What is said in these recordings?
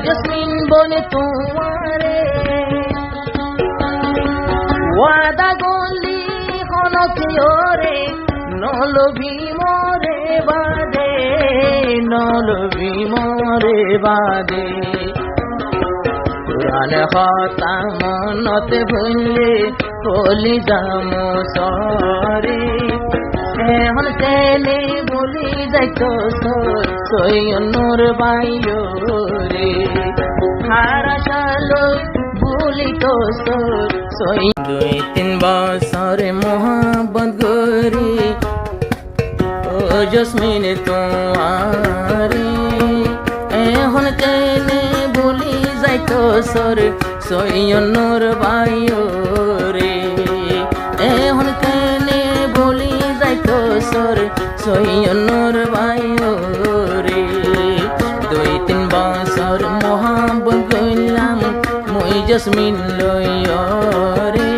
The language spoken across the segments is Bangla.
জসমিন বনে তোমারে ওয়াদা গলি হনকিয়রে নলবি মরে বাদে নলবি মরে বাদে কুরআন কথা মনতে ভুললে কলি যামো সরে এখন তেলে বলি যাইতো সৈয়নুর বাইও রে হারা সালো বলি তো সই 2-3 বছরে মোহাম্মত গরি ও জসমিন তোমারে এখন তেলে বলি যাইতো সৈয়নুর বাইও রে এখন তেলে বলি যাইতো সৈয়নুর বাইও রে 2-3 বছর মোহাম্মত গইলাম মই জসমিন লইয় রে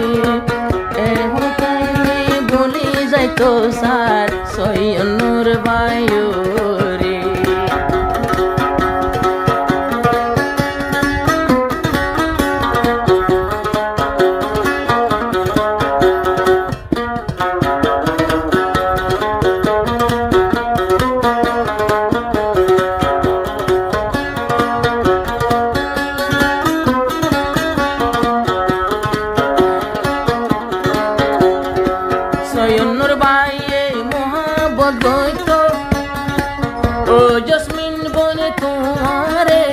এখন তেলে বলি যাইতো সৈয়নুর বাইও রে সৈয়নুর বাইয়ে মোহাম্মত গইতো ও জসমিন বনে তোমারে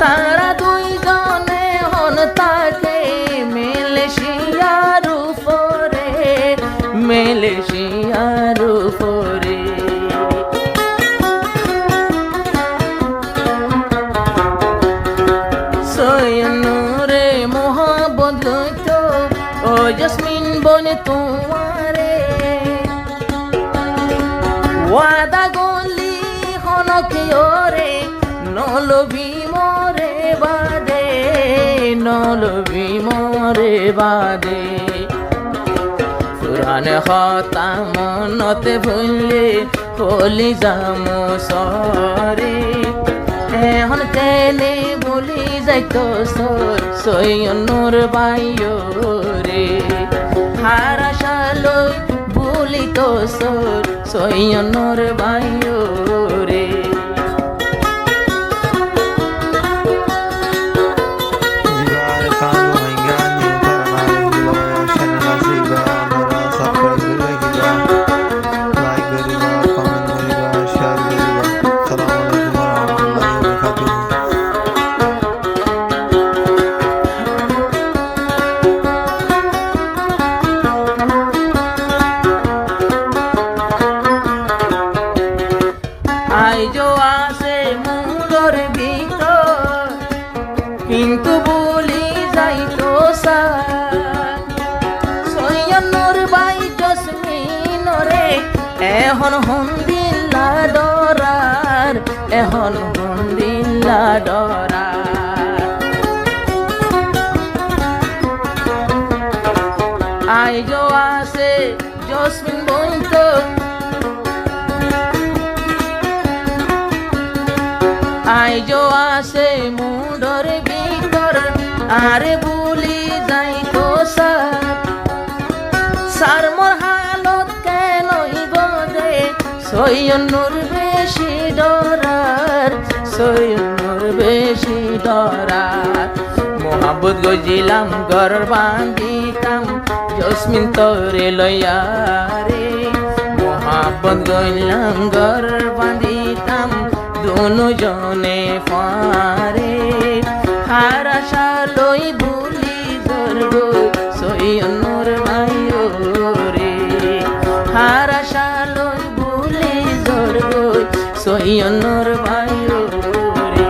তারা দুইজনে হন তাকে মালয়েশিয়ার উপরে সৈয়নুরে মোহাম্মত গইতো ও জসমিন বনে তোমারে ওয়াদা গলি হনকিয়রে নলবি মরে বাদে নলবি মরে বাদে কুরআন কথা মনতে ভুললে কলি যামো সরে এখন তেলে বলি যাইতো সৈয়নুর বাইও রে হারা সালো বলি তো সৈয়নুর বাইও রে আইজো আসে মুদর ভিতর কিন্তু বলি যাইতো সৈয়নুর বাই জসমিনরে এখন হন্দিল্লা ডরার এখন হন্দিল্লা ডরার আইজো আসে জসমিন বইতো আইজো আসে মুডর ভিতর আরে বলি যাইতো সার মোর হালত কেন বদে সৈয়নুর বেশি ডরার সৈয়নুর বেশি ডরার মোহাম্মত গজিলাম ঘর বান্ধিতাম জসমিন তোরে লইয়া রে মোহাম্মত গইলাম ঘর বান্ধিতাম दोनों जने फारे हारा सालोई भूली जरगो सैयनुर बाइयो रे हारा सालोई भूली जरगो सैयनुर बाइयो रे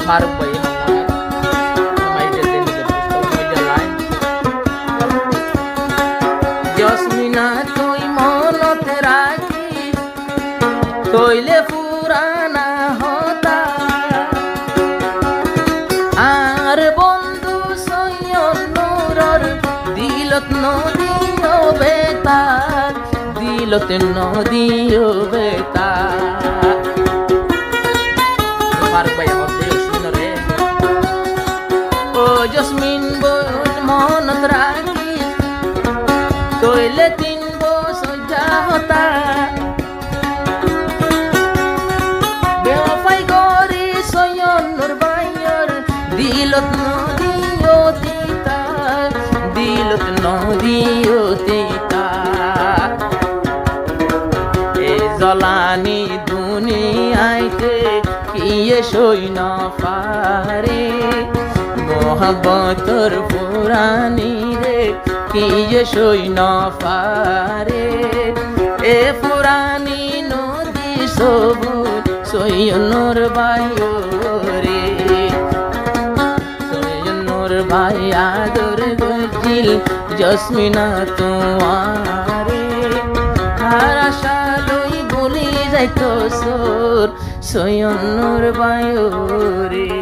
Faruk bayi hanggaman, may din din dito. Gusto ko may lain. দিলতে নদীও বেতার ফারুক ভাই আমার শুনো রে ও জসমিন বোন মনত রাখি তৈলে তিন বছর যা হতা বেওয়াফাই গরি সয়নুর বাইয়র দিলত নদীও তিতার দিলত নদীও তিতার এ জলানি দুনিয়াইতে কিয়ে সই না পারে মোহব্বতর পুরানি রে কিয়ে সই না পারে এ পুরানি নদী সবুজ সৈয়নুর বাইও রে সৈয়নুর ভাই আদর গজিল জসমিনা তোমারে আর আশা লই বলি যাইতো সোর সৈয়নুর বাইও রে